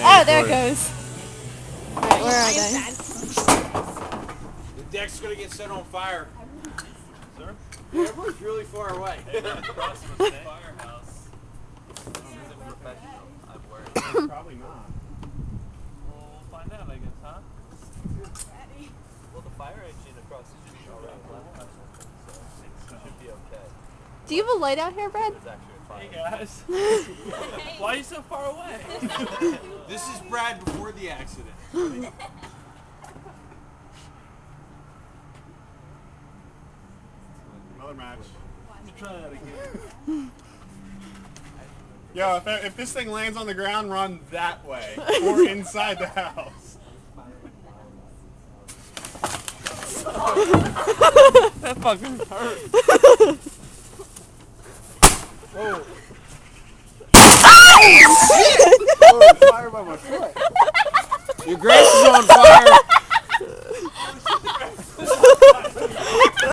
Oh, there it goes. Alright, where are they? The deck's gonna get set on fire. Sir? Yeah, everyone's really far away. Across from the firehouse. This isn't professional. I'm worried. Probably not. Well, we'll find out, I guess, huh? Well, the fire engine across the street already left, so it should be okay. Do you have a light out here, Brad? There's actually a fire. Hey guys. Why are you so far away? This is Brad before the accident. Another match. Let's try that again. Yo, if this thing lands on the ground, run that way. Or inside the house. That fucking hurt. Whoa. Oh, fire by my foot. Your grass is on fire.